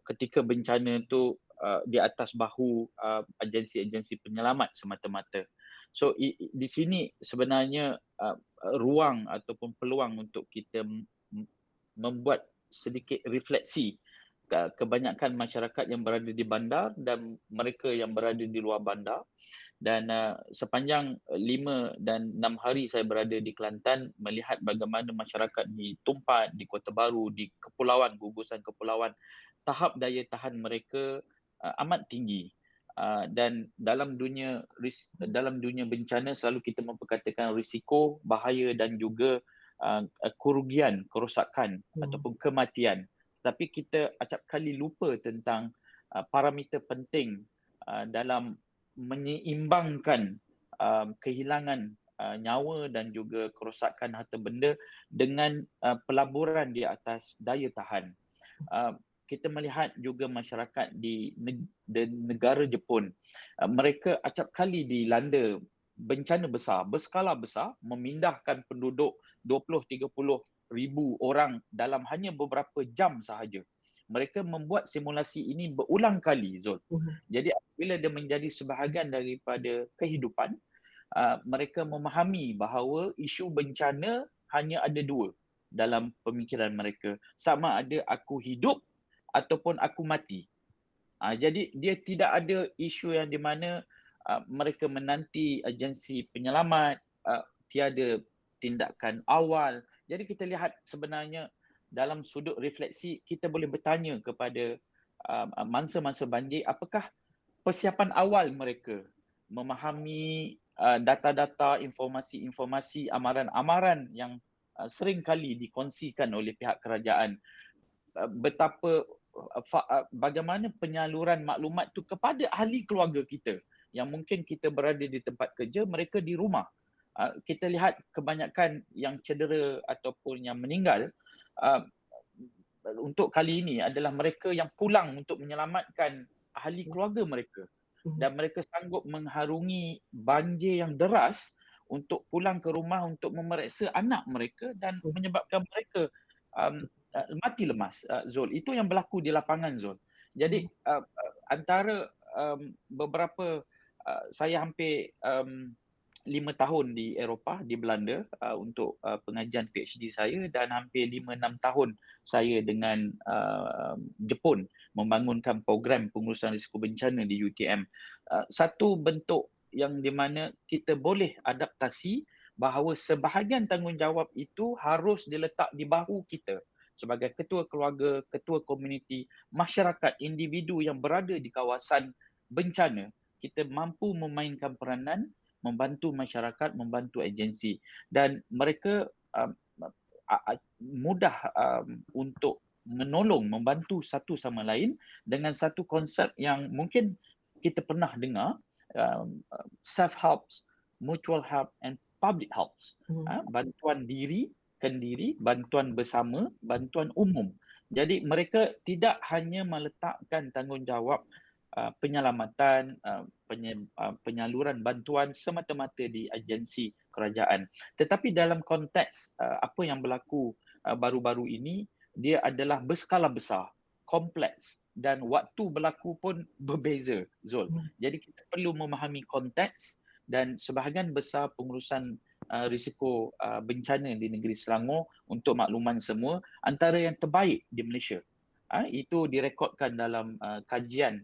ketika bencana itu di atas bahu agensi-agensi penyelamat semata-mata. So di sini sebenarnya ruang ataupun peluang untuk kita membuat sedikit refleksi kebanyakan masyarakat yang berada di bandar dan mereka yang berada di luar bandar. Dan sepanjang 5 dan 6 hari saya berada di Kelantan melihat bagaimana masyarakat di Tumpat, di Kota Baru, di kepulauan, gugusan kepulauan, tahap daya tahan mereka amat tinggi. Dan dalam dunia bencana selalu kita memperkatakan risiko, bahaya dan juga kerugian, kerosakan ataupun kematian. Tapi kita acap kali lupa tentang parameter penting dalam menyeimbangkan kehilangan nyawa dan juga kerosakan harta benda dengan pelaburan di atas daya tahan. Kita melihat juga masyarakat di negara Jepun, mereka acap kali dilanda bencana besar, berskala besar, memindahkan penduduk 20-30 ribu orang dalam hanya beberapa jam sahaja. Mereka membuat simulasi ini berulang kali, Zul. Jadi apabila dia menjadi sebahagian daripada kehidupan, mereka memahami bahawa isu bencana hanya ada dua dalam pemikiran mereka. Sama ada aku hidup ataupun aku mati. Jadi dia tidak ada isu yang di mana mereka menanti agensi penyelamat, tiada tindakan awal. Jadi kita lihat sebenarnya dalam sudut refleksi kita boleh bertanya kepada mangsa-mangsa banjir, apakah persiapan awal mereka memahami data-data, informasi-informasi, amaran-amaran yang sering kali dikongsikan oleh pihak kerajaan, bagaimana penyaluran maklumat itu kepada ahli keluarga kita. yang mungkin kita berada di tempat kerja, mereka di rumah. Kita lihat kebanyakan yang cedera ataupun yang meninggal untuk kali ini adalah mereka yang pulang untuk menyelamatkan ahli keluarga mereka, dan mereka sanggup mengharungi banjir yang deras untuk pulang ke rumah untuk memeriksa anak mereka dan menyebabkan mereka mati lemas. Zul, itu yang berlaku di lapangan, Zul. Jadi antara beberapa saya hampir 5 tahun di Eropah, di Belanda untuk pengajian PhD saya, dan hampir 5-6 tahun saya dengan Jepun membangunkan program pengurusan risiko bencana di UTM. Satu bentuk yang di mana kita boleh adaptasi bahawa sebahagian tanggungjawab itu harus diletak di bahu kita sebagai ketua keluarga, ketua komuniti, masyarakat, individu yang berada di kawasan bencana. Kita mampu memainkan peranan, membantu masyarakat, membantu agensi, dan mereka mudah untuk menolong, membantu satu sama lain dengan satu konsep yang mungkin kita pernah dengar, self-help, mutual help and public help. Bantuan diri, bantuan bersama, bantuan umum. Jadi mereka tidak hanya meletakkan tanggungjawab penyelamatan, penyaluran bantuan semata-mata di agensi kerajaan. Tetapi dalam konteks apa yang berlaku baru-baru ini, dia adalah berskala besar, kompleks, dan waktu berlaku pun berbeza, Zul. Jadi kita perlu memahami konteks, dan sebahagian besar pengurusan risiko bencana di negeri Selangor, untuk makluman semua, antara yang terbaik di Malaysia. Itu direkodkan dalam kajian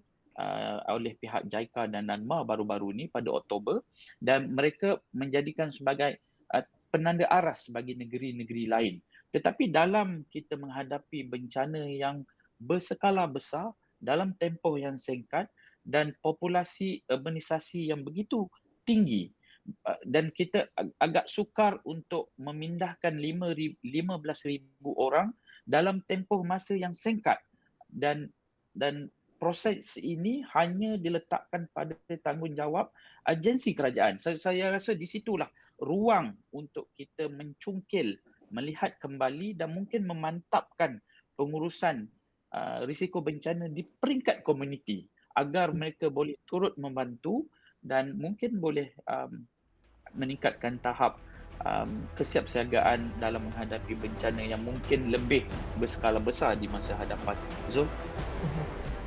oleh pihak JICA dan NANMA baru-baru ini pada Oktober, dan mereka menjadikan sebagai penanda aras bagi negeri-negeri lain. Tetapi dalam kita menghadapi bencana yang berskala besar dalam tempoh yang singkat dan populasi urbanisasi yang begitu tinggi, dan kita agak sukar untuk memindahkan 15,000 orang dalam tempoh masa yang singkat, dan proses ini hanya diletakkan pada tanggungjawab agensi kerajaan. Saya rasa di situlah ruang untuk kita mencungkil, melihat kembali dan mungkin memantapkan pengurusan risiko bencana di peringkat komuniti agar mereka boleh turut membantu dan mungkin boleh meningkatkan tahap kesiapsiagaan dalam menghadapi bencana yang mungkin lebih berskala besar di masa hadapan. Zul?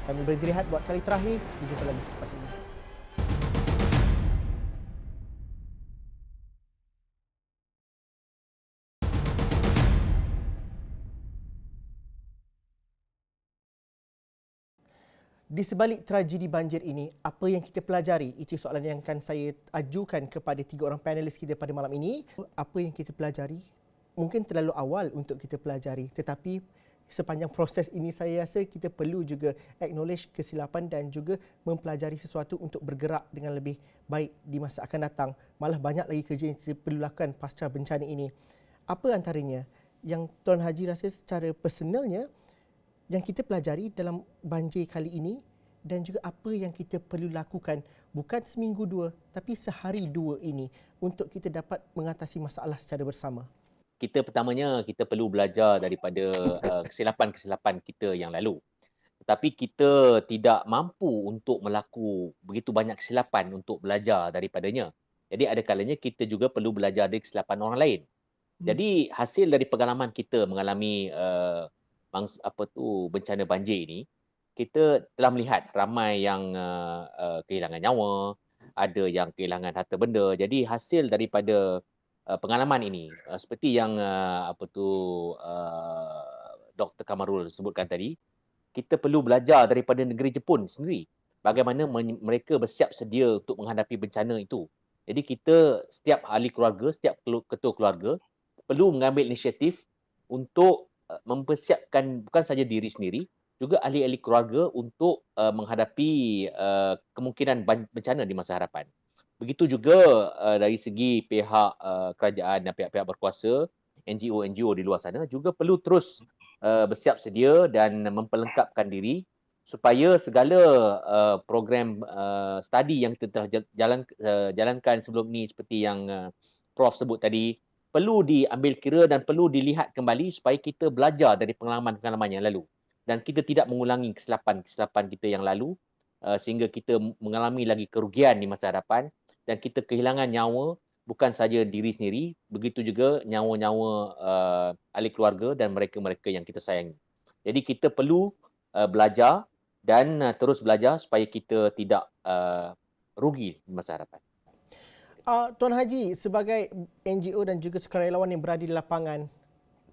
Kami berdiri rehat buat kali terakhir. Dijumpa lagi selepas ini. Di sebalik tragedi banjir ini, apa yang kita pelajari? Itu soalan yang akan saya ajukan kepada 3 orang panelis kita pada malam ini. Apa yang kita pelajari? Mungkin terlalu awal untuk kita pelajari, tetapi sepanjang proses ini saya rasa kita perlu juga acknowledge kesilapan dan juga mempelajari sesuatu untuk bergerak dengan lebih baik di masa akan datang. Malah banyak lagi kerja yang kita perlu lakukan pasca bencana ini. Apa antaranya yang Tuan Haji rasa secara personalnya yang kita pelajari dalam banjir kali ini, dan juga apa yang kita perlu lakukan bukan seminggu 2 tapi sehari 2 ini untuk kita dapat mengatasi masalah secara bersama? Kita pertamanya kita perlu belajar daripada kesilapan-kesilapan kita yang lalu. Tetapi kita tidak mampu untuk melakukan begitu banyak kesilapan untuk belajar daripadanya. Jadi ada kalanya kita juga perlu belajar dari kesilapan orang lain. Jadi hasil dari pengalaman kita mengalami bencana banjir ini, kita telah melihat ramai yang kehilangan nyawa, ada yang kehilangan harta benda. Jadi hasil daripada pengalaman ini, seperti yang Dr. Kamarul sebutkan tadi, kita perlu belajar daripada negeri Jepun sendiri bagaimana mereka bersiap sedia untuk menghadapi bencana itu. Jadi kita, setiap ahli keluarga, setiap ketua keluarga perlu mengambil inisiatif untuk mempersiapkan bukan saja diri sendiri, juga ahli-ahli keluarga untuk menghadapi kemungkinan bencana di masa hadapan. Begitu juga dari segi pihak kerajaan dan pihak-pihak berkuasa, NGO-NGO di luar sana juga perlu terus bersiap sedia dan memperlengkapkan diri supaya segala program study yang kita telah jalankan sebelum ni seperti yang Prof sebut tadi perlu diambil kira dan perlu dilihat kembali supaya kita belajar dari pengalaman-pengalaman yang lalu dan kita tidak mengulangi kesilapan kita yang lalu sehingga kita mengalami lagi kerugian di masa hadapan dan kita kehilangan nyawa bukan saja diri sendiri, begitu juga nyawa-nyawa ahli keluarga dan mereka-mereka yang kita sayangi. Jadi kita perlu belajar dan terus belajar supaya kita tidak rugi di masa hadapan. Tuan Haji, sebagai NGO dan juga sukarelawan yang berada di lapangan,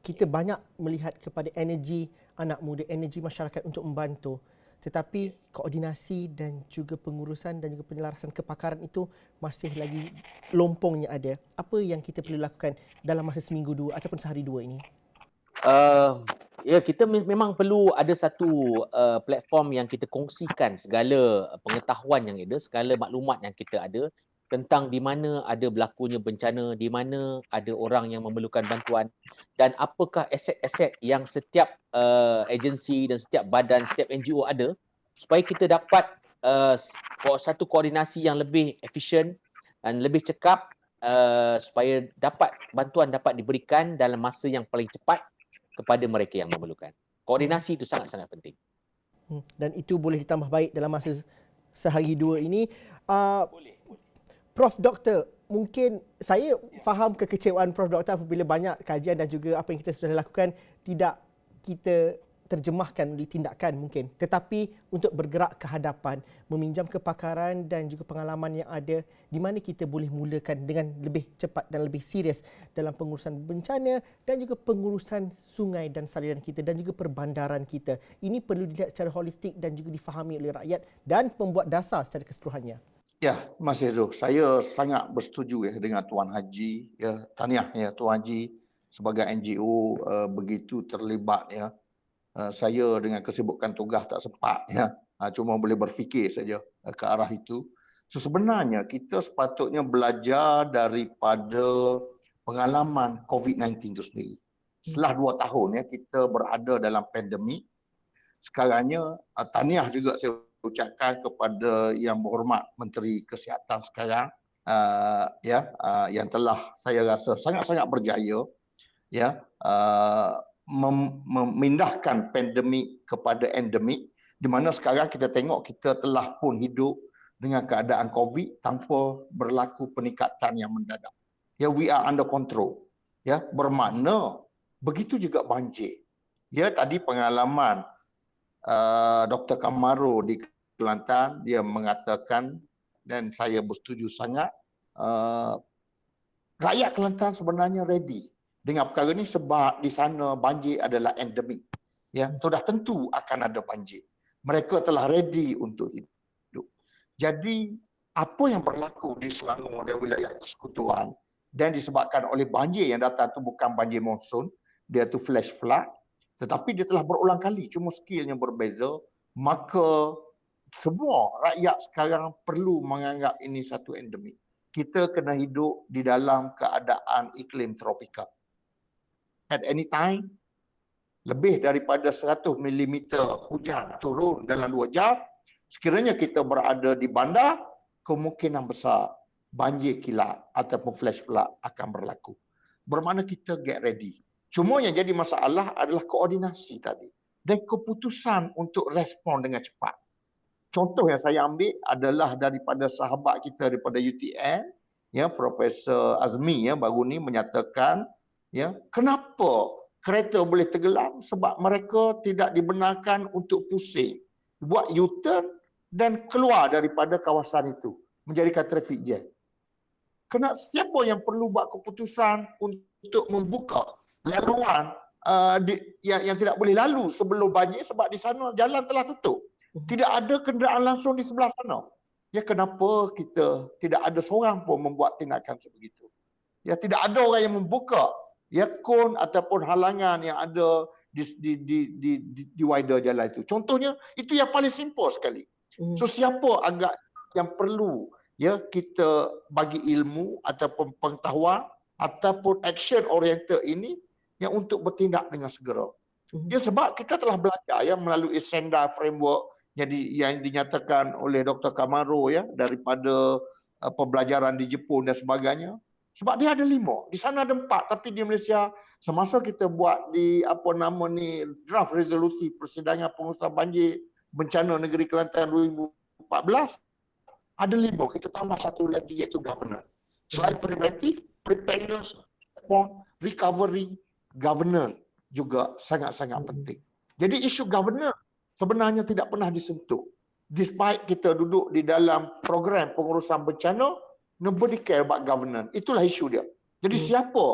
kita banyak melihat kepada energi anak muda, energi masyarakat untuk membantu. Tetapi koordinasi dan juga pengurusan dan juga penyelarasan kepakaran itu masih lagi lompongnya ada. Apa yang kita perlu lakukan dalam masa seminggu dua ataupun sehari dua ini? Ya, kita memang perlu ada satu platform yang kita kongsikan segala pengetahuan yang ada, segala maklumat yang kita ada tentang di mana ada berlakunya bencana, di mana ada orang yang memerlukan bantuan dan apakah aset-aset yang setiap agensi dan setiap badan, setiap NGO ada supaya kita dapat satu koordinasi yang lebih efisien dan lebih cekap supaya bantuan dapat diberikan dalam masa yang paling cepat kepada mereka yang memerlukan. Koordinasi itu sangat-sangat penting. Dan itu boleh ditambah baik dalam masa sehari dua ini. Prof Doktor, mungkin saya faham kekecewaan Prof Doktor apabila banyak kajian dan juga apa yang kita sudah lakukan tidak kita terjemahkan oleh tindakan mungkin. Tetapi untuk bergerak ke hadapan, meminjam kepakaran dan juga pengalaman yang ada, di mana kita boleh mulakan dengan lebih cepat dan lebih serius dalam pengurusan bencana dan juga pengurusan sungai dan saliran kita dan juga perbandaran kita. Ini perlu dilihat secara holistik dan juga difahami oleh rakyat dan pembuat dasar secara keseluruhannya. Ya, Mas Hezo, saya sangat bersetuju dengan Tuan Haji. Ya, tahniah Tuan Haji sebagai NGO begitu terlibat saya dengan kesibukan tugas tak sempat cuma boleh berfikir saja ke arah itu. So, sebenarnya kita sepatutnya belajar daripada pengalaman COVID-19 itu sendiri. Setelah 2 tahun kita berada dalam pandemik. Sekarangnya tahniah juga saya ucapkan kepada Yang Berhormat Menteri Kesihatan sekarang yang telah saya rasa sangat-sangat berjaya memindahkan pandemik kepada endemik, di mana sekarang kita tengok kita telah pun hidup dengan keadaan COVID tanpa berlaku peningkatan yang mendadak. We are under control. Bermakna begitu juga banjir. Tadi pengalaman Dr. Kamaro di Kelantan, dia mengatakan dan saya bersetuju sangat, rakyat Kelantan sebenarnya ready dengan perkara ini sebab di sana banjir adalah endemik. Sudah tentu akan ada banjir. Mereka telah ready untuk hidup. Jadi apa yang berlaku di Selangor dan wilayah persekutuan dan disebabkan oleh banjir yang datang itu bukan banjir monsun, dia itu flash flood, tetapi dia telah berulang kali, cuma skillnya berbeza, maka semua rakyat sekarang perlu menganggap ini satu endemik. Kita kena hidup di dalam keadaan iklim tropikal. At any time, lebih daripada 100 mm hujan turun dalam 2 jam, sekiranya kita berada di bandar, kemungkinan besar banjir kilat ataupun flash flood akan berlaku. Bermakna kita get ready. Cuma yang jadi masalah adalah koordinasi tadi dan keputusan untuk respon dengan cepat. Contoh yang saya ambil adalah daripada sahabat kita daripada UTM, Profesor Azmi baru ni menyatakan kenapa kereta boleh tenggelam? Sebab mereka tidak dibenarkan untuk pusing, buat U-turn dan keluar daripada kawasan itu, menjadikan traffic jam. Siapa yang perlu buat keputusan untuk membuka laluan yang tidak boleh lalu sebelum banjir sebab di sana jalan telah tutup. Tidak ada kenderaan langsung di sebelah sana. Kenapa kita tidak ada seorang pun membuat tindakan sebegitu? Tidak ada orang yang membuka kon ataupun halangan yang ada di wider jalan itu. Contohnya, itu yang paling simple sekali. So, siapa agak yang perlu kita bagi ilmu ataupun pengetahuan ataupun action oriented ini yang untuk bertindak dengan segera. Sebab kita telah belajar melalui Senda framework Jadi yang dinyatakan oleh Dr. Kamaro ya daripada pembelajaran di Jepun dan sebagainya. Sebab dia ada 5. Di sana ada 4 tapi di Malaysia semasa kita buat di draft resolusi persidangan pengurusan banjir bencana negeri Kelantan 2014 ada 5. Kita tambah satu lagi iaitu governance. Selain preventif, preparedness, recovery, governance juga sangat-sangat penting. Jadi isu governance sebenarnya tidak pernah disentuh. Despite kita duduk di dalam program pengurusan bencana, nobody care about governance. Itulah isu dia. Jadi siapa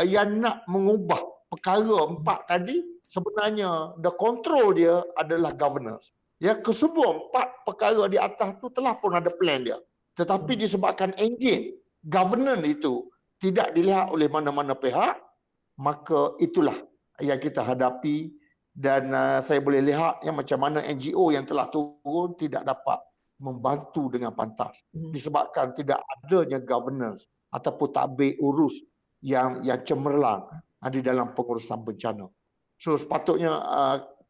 yang nak mengubah perkara 4 tadi, sebenarnya the control dia adalah governance. Ya, kesemua 4 perkara di atas tu telah pun ada plan dia. Tetapi disebabkan engine governance itu tidak dilihat oleh mana-mana pihak, maka itulah yang kita hadapi. Dan saya boleh lihat yang macam mana NGO yang telah turun tidak dapat membantu dengan pantas disebabkan tidak adanya governance ataupun tadbir urus yang cemerlang di dalam pengurusan bencana. So sepatutnya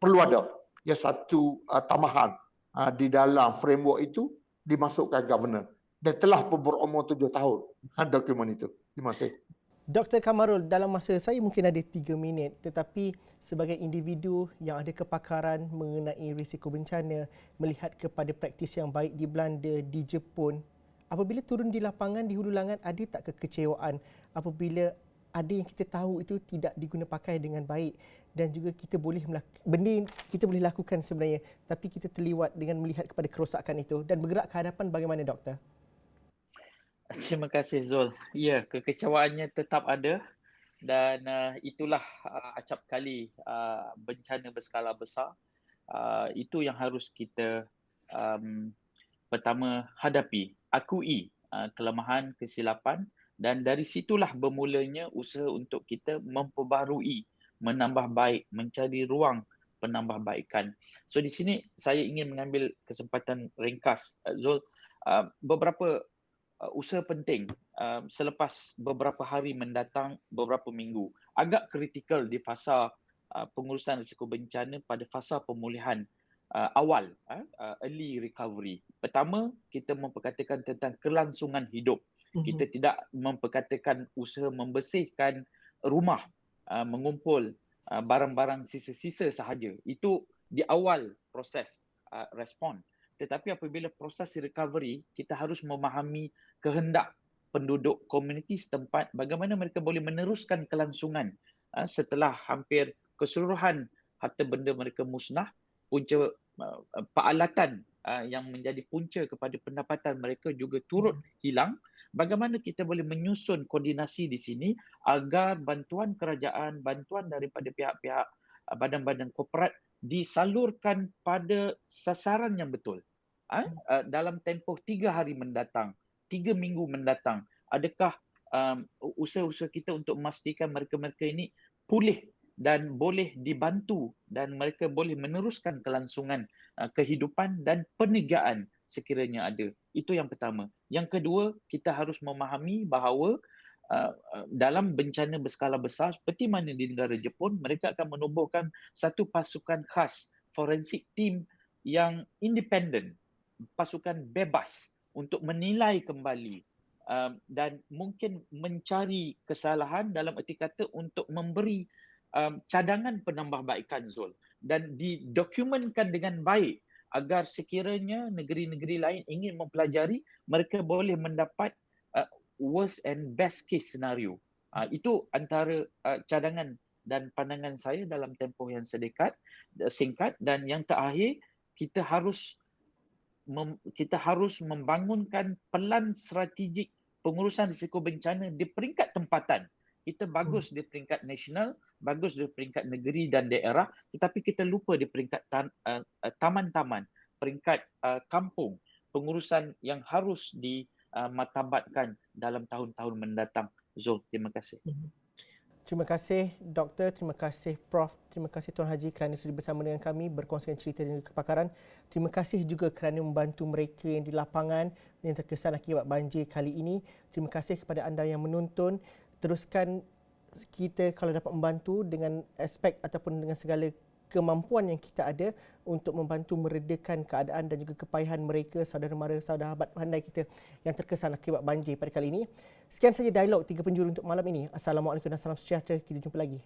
perlu ada satu tambahan di dalam framework itu dimasukkan governance dan telah berumur 7 tahun dokumen itu. Terima kasih. Dr. Kamarul, dalam masa saya mungkin ada 3 minit, tetapi sebagai individu yang ada kepakaran mengenai risiko bencana, melihat kepada praktis yang baik di Belanda, di Jepun, apabila turun di lapangan di hulu langat, ada tak kekecewaan apabila ada yang kita tahu itu tidak diguna pakai dengan baik dan juga kita boleh benda kita boleh lakukan sebenarnya, tapi kita terliwat dengan melihat kepada kerosakan itu dan bergerak ke hadapan, bagaimana doktor? Terima kasih Zul. Ya, kekecewaannya tetap ada dan itulah acap kali bencana berskala besar. Itu yang harus kita pertama hadapi, akui kelemahan, kesilapan dan dari situlah bermulanya usaha untuk kita memperbaharui, menambah baik, mencari ruang penambahbaikan. So di sini saya ingin mengambil kesempatan ringkas Zul, beberapa usaha penting selepas beberapa hari mendatang, beberapa minggu. Agak kritikal di fasa pengurusan risiko bencana pada fasa pemulihan awal, early recovery. Pertama, kita memperkatakan tentang kelangsungan hidup. Kita tidak memperkatakan usaha membersihkan rumah, mengumpul barang-barang sisa-sisa sahaja. Itu di awal proses respon. Tetapi apabila proses recovery, kita harus memahami kehendak penduduk komuniti setempat, bagaimana mereka boleh meneruskan kelangsungan setelah hampir keseluruhan harta benda mereka musnah, punca peralatan yang menjadi punca kepada pendapatan mereka juga turut hilang. Bagaimana kita boleh menyusun koordinasi di sini agar bantuan kerajaan, bantuan daripada pihak-pihak badan-badan korporat disalurkan pada sasaran yang betul. Dalam tempoh 3 hari mendatang, 3 minggu mendatang, adakah usaha-usaha kita untuk memastikan mereka-mereka ini pulih dan boleh dibantu dan mereka boleh meneruskan kelangsungan kehidupan dan perniagaan sekiranya ada. Itu yang pertama. Yang kedua, kita harus memahami bahawa dalam bencana berskala besar seperti mana di negara Jepun, mereka akan menubuhkan satu pasukan khas, forensik team yang independen, pasukan bebas untuk menilai kembali dan mungkin mencari kesalahan dalam erti kata untuk memberi cadangan penambahbaikan Zul dan didokumenkan dengan baik agar sekiranya negeri-negeri lain ingin mempelajari, mereka boleh mendapat worst and best case scenario. Itu antara cadangan dan pandangan saya dalam tempoh yang singkat. Dan yang terakhir, kita harus membangunkan pelan strategik pengurusan risiko bencana di peringkat tempatan. Kita bagus di peringkat nasional, bagus di peringkat negeri dan daerah, tetapi kita lupa di peringkat taman-taman, peringkat kampung, pengurusan yang harus dimartabatkan dalam tahun-tahun mendatang. Zul, terima kasih. Terima kasih Doktor, terima kasih Prof, terima kasih Tuan Haji kerana sudi bersama dengan kami berkongsikan cerita dan kepakaran. Terima kasih juga kerana membantu mereka yang di lapangan yang terkesan akibat banjir kali ini. Terima kasih kepada anda yang menonton. Teruskan kita kalau dapat membantu dengan aspek ataupun dengan segala kemampuan yang kita ada untuk membantu meredakan keadaan dan juga kepayahan mereka, saudara-mara, sahabat pandai kita yang terkesan akibat banjir pada kali ini. Sekian saja dialog Tiga Penjuru untuk malam ini. Assalamualaikum dan salam sejahtera. Kita jumpa lagi.